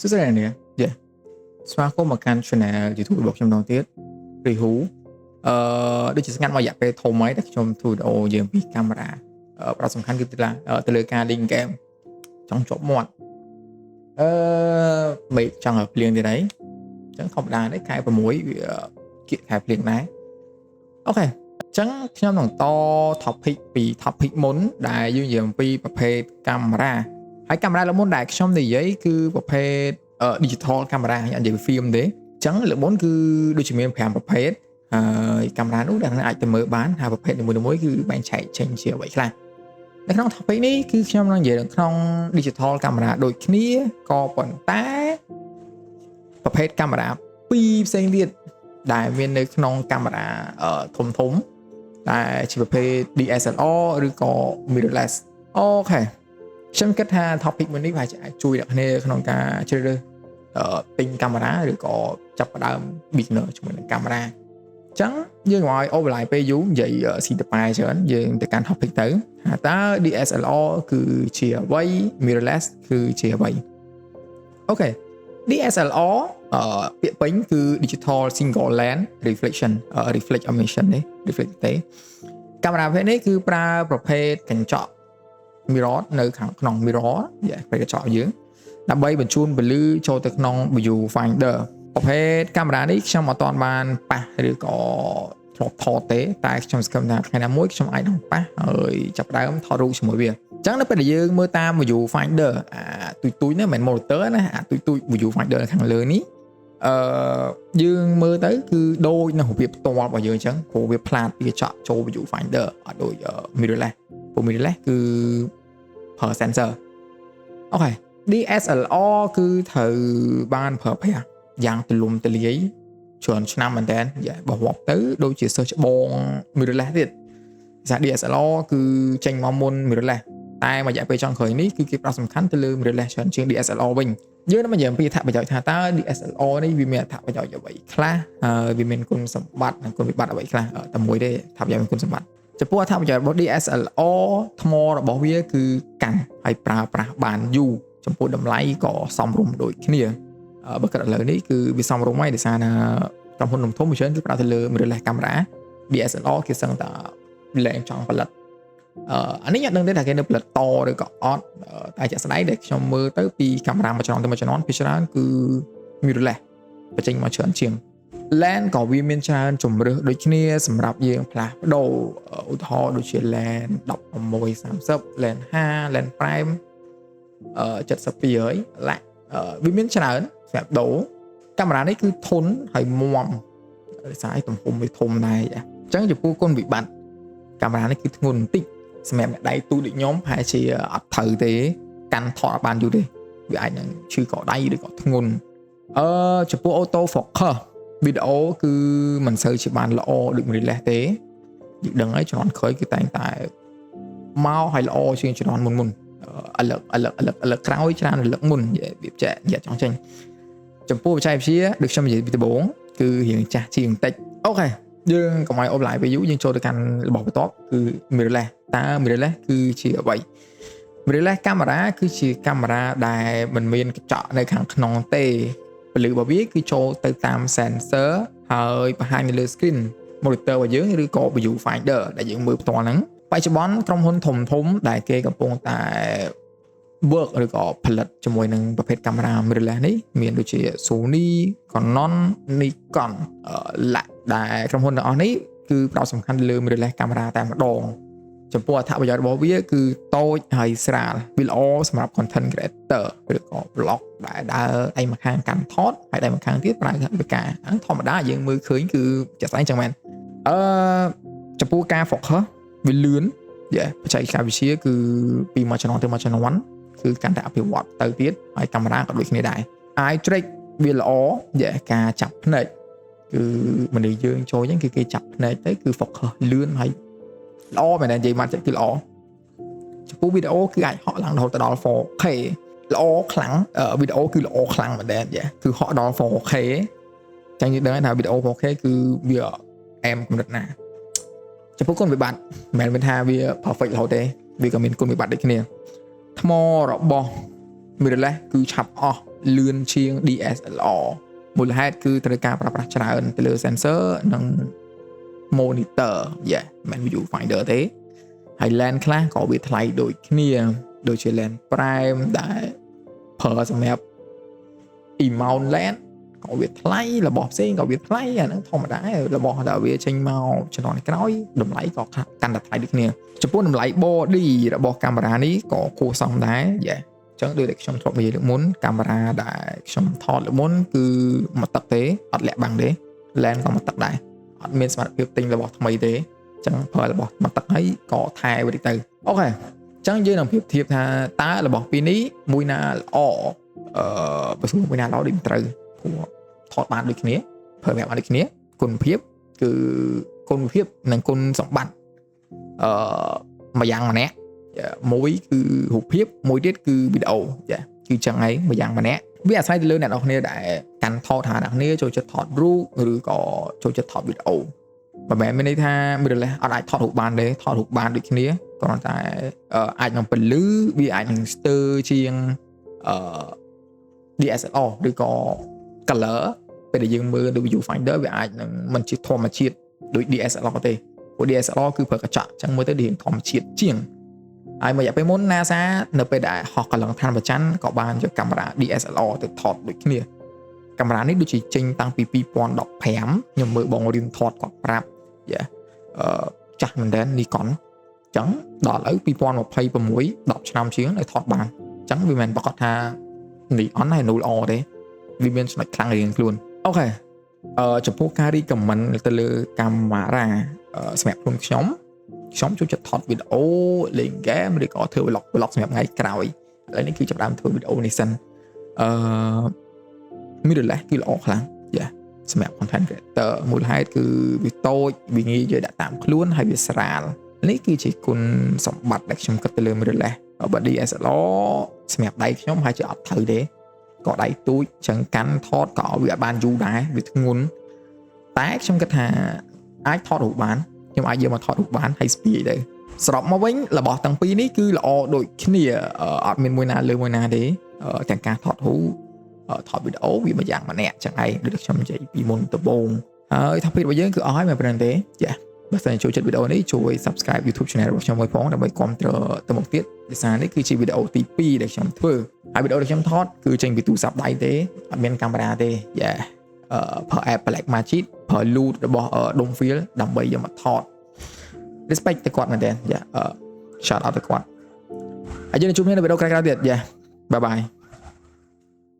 សួស្តីអ្នកនាងស្វាគមន៍មកកាន់ Channel YouTube របស់ខ្ញុំម្ដងទៀតរីហ៊ូដូចជាស្ងាត់មករយៈពេលធំហើយតែខ្ញុំធ្វើវីដេអូយើងពីកាមេរ៉ាប្រអប់សំខាន់គឺទៅលើការលេងហ្គេមចង់ជាប់មាត់មេឃចង់ឲ្យភ្លៀងទៀតហើយអញ្ចឹងធម្មតានេះខែ6វាគៀកខែភ្លៀងដែរអូខេអញ្ចឹងខ្ញុំនឹងត topic ពី topic មុនដែលយើងនិយាយអំពីប្រភេទកាមេរ៉ាហើយកាមេរ៉ាលើមុនដែលខ្ញុំនិយាយគឺប្រភេទdigital camera អត់និយាយពី film ទេអញ្ចឹងលើមុនគឺដូចជាមាន5ប្រភេទហើយកាមេរ៉ានោះដែលអាចទៅមើលបានហើយប្រភេទនីមួយៗគឺបែងចែកចេញជាអ្វីខ្លះនៅក្នុង topic នេះគឺខ្ញុំនឹងនិយាយក្នុង digital camera ដូចគ្នាក៏ប៉ុន្តែប្រភេទកាមេរ៉ាពីរផ្សេងទៀតដែលមាននៅក្នុងកាមេរ៉ាធំដែលជាប្រភេទ DSLR ឬក៏ mirrorless អូខេខ្ញុំគិតថា topic មួយនេះវាអាចជួយអ្នកគ្នាក្នុងការជ្រើសរើសទិញកាមេរ៉ាឬក៏ចាប់ផ្ដើម beginner ជាមួយនឹងកាមេរ៉ាអញ្ចឹងយើងកុំឲ្យ overlap ពេលយូរនិយាយស៊ីតប៉ែច្រើនយើងទៅកាន់ topic ទៅតើ DSLR គឺជាអ្វី mirrorless គឺជាអ្វីអូខេ DSLR ពាក្យពេញគឺ digital single lens reflection reflect emission នេះ reflect ទេកាមេរ៉ាប្រភេទនេះគឺប្រើប្រភេទកញ្ចក់mirror នៅខាងក្នុង mirror ពេលកញ្ចក់យើងដើម្បីបញ្ជូនពន្លឺចូលទៅក្នុង view finder ប្រភេទកាមេរ៉ានេះខ្ញុំអត់ទាន់បានប៉ះឬក៏ធ្លាប់ថតទេតែខ្ញុំសង្ឃឹមថាថ្ងៃណាមួយខ្ញុំអាចនឹងប៉ះហើយចាប់ផ្ដើមថតរូបជាមួយវាអញ្ចឹងនៅពេលដែលយើងមើលតាម view finder អាទុយនេះមិនមែន monitor ណាអាទុយ view finder នៅខាងលើនេះយើងមើលទៅគឺដូចនៅរបៀបផ្ទាល់របស់យើងអញ្ចឹងព្រោះវាផ្លាតពីកញ្ចក់ចូល view finder អត់ដូច mirrorless mirrorless គឺប្រើ sensor អូខេ DSLR គឺត្រូវបានប្រើប្រាស់យ៉ាងទូលំទូលាយច្រើនឆ្នាំមែនតើបើរាប់ទៅដូចជាសិស្សច្បង mirrorless ទៀតភាសា DSLR គឺចេញមកមុន mirrorless តែមួយរយៈពេលចុងក្រោយនេះគឺគេផ្ដោតសំខាន់ទៅលើ mirrorless ច្រើនជាង DSLR វិញយើងនឹងនិយាយអំពីអត្ថប្រយោជន៍ថាតើ DSLR នេះវាមានអត្ថប្រយោជន៍អ្វីខ្លះវាមានគុណសម្បត្តិនិងគុណវិបត្តិអ្វីខ្លះតែមួយទេអត្ថប្រយោជន៍និងគុណសម្បត្តិចំពោះអត្ថប្រយោជន៍របស់ DSLR ថ្មរបស់វាគឺកាន់ហើយប្រើប្រាស់បានយូរចំពោះតម្លៃក៏សមរម្យដូចគ្នាបើគិតឥឡូវនេះគឺវាសមរម្យហើយដោយសារថាក្រុមហ៊ុនធំៗច្រើនគឺប្រើទៅលើ mirrorless camera DSLR គេសឹងតែលែងចង់ផលិតអានេះខ្ញុំដឹងទេថាគេនៅផលិតតឬក៏អត់តែជាក់ស្ដែងដែលខ្ញុំមើលទៅពីកាមេរ៉ាមួយចំនួនទៅមួយចំនួនពីច្រើនគឺ mirrorless បញ្ចេញមកច្រើនជាង lens ក៏វាមានច្រើនជម្រើសដូចគ្នាសម្រាប់យើងផ្លាស់ប្ដូរឧទាហរណ៍ដូចជា lens 16-30 lens 5 lens prime 7200 ឡាក់វាមានច្រើនសម្រាប់ដូរកាមេរ៉ានេះគឺធន់ហើយមាំដោយសារទំហំវាធំដែរអញ្ចឹងចំពោះគុណវិបត្តិកាមេរ៉ានេះគឺធ្ងន់បន្តិចសម្រាប់អ្នកដៃទូដូចខ្ញុំប្រហែលជាអត់ត្រូវទេកាន់ថតអត់បានយូរទេវាអាចនឹងឈឺកដៃឬក៏ធ្ងន់ចំពោះ auto focus វីដេអូគឺមិនសូវជាបានល្អដូច mirrorless ទេយើងដឹងហើយជំនាន់ក្រោយគឺតែងតែមកឲ្យល្អជាងជំនាន់មុនឥឡូវក្រោយច្រើនឥឡូវមុនវាចែកចង់ចេញចំពោះបច្ចេកវិទ្យាដូចខ្ញុំនិយាយពីដំបូងគឺរៀងចាស់ជាងបន្តិចអូខេយើងកុំឲ្យអូបឡាយពេលយូរយើងចូលទៅកាន់របស់បន្ទាប់គឺ mirrorless តើ mirrorless គឺជាអ្វី mirrorless កាមេរ៉ាគឺជាកាមេរ៉ាដែលមិនមានកញ្ចក់នៅខាងក្នុងទេពន្លឺរបស់វាគឺចូលទៅតាម sensor ហើយបង្ហាញនៅលើ screen monitor របស់យើងឬក៏ view finder ដែលយើងមើលផ្ទាល់ហ្នឹងបច្ចុប្បន្នក្រុមហ៊ុនធំដែលគេកំពុងតែ work ឬក៏ផលិតជាមួយនឹងប្រភេទកាមេរ៉ា mirrorless នេះមានដូចជា Sony Canon Nikon ដែលក្រុមហ៊ុនទាំងអស់នេះគឺផ្ដោតសំខាន់លើ mirrorless កាមេរ៉ាតែម្ដងចំពោះអត្ថប្រយោជន៍របស់វាគឺតូចហើយស្រាលវាល្អសម្រាប់ content creator ឬក៏ vlog ដែលដើរដៃម្ខាងកាន់ថតហើយដៃម្ខាងទៀតប្រើកាមេរ៉ាធម្មតាយើងមើលឃើញគឺចាស់ស្ដែងចឹងមែនចំពោះការ focus វាលឿនបច្ចេកវិទ្យាគឺពីមួយជំនាន់ទៅមួយជំនាន់គឺកាន់តែអភិវឌ្ឍទៅទៀតហើយកាមេរ៉ាក៏ដូចគ្នាដែរ eye track វាល្អការចាប់ភ្នែកគឺមនុស្សយើងចូលអញ្ចឹងគឺគេចាប់ភ្នែកទៅគឺ focus លឿនហើយល្អមែនទេនិយាយមកគឺល្អចំពោះវីដេអូគឺអាចហក់ឡើងរហូតដល់ 4K ល្អខ្លាំងវីដេអូគឺល្អខ្លាំងមែនទេគឺហក់ដល់ 4K ចឹងយើងដឹងថាវីដេអូ 4K គឺវាអែមកម្រិតណាចំពោះគុណវិបត្តិមិនមែនថាវា perfect រហូតទេវាក៏មានគុណវិបត្តិដូចគ្នាថ្មរបស់ mirrorless គឺឆាប់អស់លឿនជាង DSLR មូលហេតុគឺត្រូវការប្រើប្រាស់ច្រើនទៅលើ sensor និង monitor មិន view finder ទេហើយ lens ខ្លះក៏វាថ្លៃដូចគ្នាដូចជា lens prime ដែលប្រើសម្រាប់ E-mount lens ក៏វាថ្លៃរបស់ផ្សេងក៏វាថ្លៃអាហ្នឹងធម្មតារបស់ដែលវាចេញមកជំនាន់ក្រោយតម្លៃក៏កាន់តែថ្លៃដូចគ្នាចំពោះតម្លៃ body របស់កាមេរ៉ានេះក៏គួរសមដែរអញ្ចឹងដូចតែខ្ញុំធ្លាប់និយាយលើកមុនកាមេរ៉ាដែលខ្ញុំថតលើកមុនគឺមកទឹកទេអត់លាក់បាំងទេ lens ក៏មកទឹកដែរអត់មានសមត្ថភាពទិញរបស់ថ្មីទេអញ្ចឹងប្រើរបស់មកទឹកហើយក៏ថែវាទៅអូខេអញ្ចឹងយើងនឹងប្រៀបធៀបថាតើរបស់ពីរនេះមួយណាល្អបើស្មួយណាល្អដូចមិនត្រូវព្រោះថតបានដូចគ្នាប្រើប្រាស់បានដូចគ្នាគុណភាពគឺគុណភាពនិងគុណសម្បត្តិមួយយ៉ាងម្នាក់មួយគឺរូបភាពមួយទៀតគឺវីដេអូគឺចឹងហើយមួយយ៉ាងម្នាក់វាអាស្រ័យទៅលើអ្នកនរគ្នាដែលកាន់ថតថាអ្នកគ្នាចូលចិត្តថតរូបឬក៏ចូលចិត្តថតវីដេអូមិនមែនមានន័យថា mirrorless អត់អាចថតរូបបានទេថតរូបបានដូចគ្នាគ្រាន់តែអាចនឹងពលឺវាអាចនឹងស្ទើរជាងDSLR ឬក៏ color ពេលដែលយើងមើលដូច view finder វាអាចនឹងមិនជាធម្មជាតិដូច DSLR ទេព្រោះ DSLR គឺប្រើកញ្ចក់អញ្ចឹងមើលទៅរៀងធម្មជាតិជាងហើយមួយរយៈពេលមុន NASA នៅពេលដែលហោះកន្លងឋានព្រះច័ន្ទក៏បានយកកាមេរ៉ា DSLR ទៅថតដូចគ្នាកាមេរ៉ានេះដូចជាចេញតាំងពី2015ខ្ញុំមើលបងរៀនថតគាត់ប្រាប់ចាស់មែនតើ Nikon អញ្ចឹងដល់ឥឡូវ2026 10ឆ្នាំជាងឲ្យថតបានអញ្ចឹងវាមិនប្រកាសថា Nikon ហើយ null R ទេវាមានចំណុចខ្លាំងរៀងខ្លួនអូខេចំពោះការ recommend ទៅលើកាមេរ៉ាសម្រាប់ខ្លួនខ្ញុំចូលចិត្តថតវីដេអូលេងហ្គេមឬក៏ធ្វើ vlog សម្រាប់ថ្ងៃក្រោយឥឡូវនេះគឺចាប់ផ្ដើមធ្វើវីដេអូនេះសិនmirrorless គឺល្អខ្លាំងសម្រាប់ content creator មូលហេតុគឺវាតូចវាងាយយកដាក់តាមខ្លួនហើយវាស្រាលនេះគឺជាគុណសម្បត្តិដែលខ្ញុំគិតទៅលើ mirrorless បើ DSLR សម្រាប់ដៃខ្ញុំហើយជាអត់ត្រូវទេក៏ដៃទូចចឹងកាន់ថតក៏វាអាចបានយូរដែរវាធ្ងន់តែខ្ញុំគិតថាអាចថតរូបបានខ្ញុំអាចយកមកថតរូបបានហើយស្ពាយទៅសរុបមកវិញរបស់ទាំងពីរនេះគឺល្អដូចគ្នាអត់មានមួយណាលើមួយណាទេទាំងការថតរូបថតវីដេអូវាមួយយ៉ាងម្នាក់ចឹងឯងដូចខ្ញុំនិយាយពីមុនដំបូងហើយថាពីរបស់យើងគឺអស់ហើយមិនប៉ុណ្្នឹងទេបើសិនចូលចិត្តវីដេអូនេះជួយ subscribe YouTube channel របស់ខ្ញុំមួយផងដើម្បីគាំទ្រទៅមុខទៀតដោយសារនេះគឺជាវីដេអូទី2ដែលខ្ញុំធ្វើហើយវីដេអូដែលខ្ញុំថតគឺចេញពីទូរស័ព្ទដៃទេអត់មានកាមេរ៉ាទេប្រើ app Blackmagic ប្រើ loot របស់ Domfield ដើម្បីយកមកថត respect ទៅគាត់មែនទេshout out ទៅគាត់ហើយយើងជួបគ្នានៅវីដេអូក្រោយៗទៀតbye bye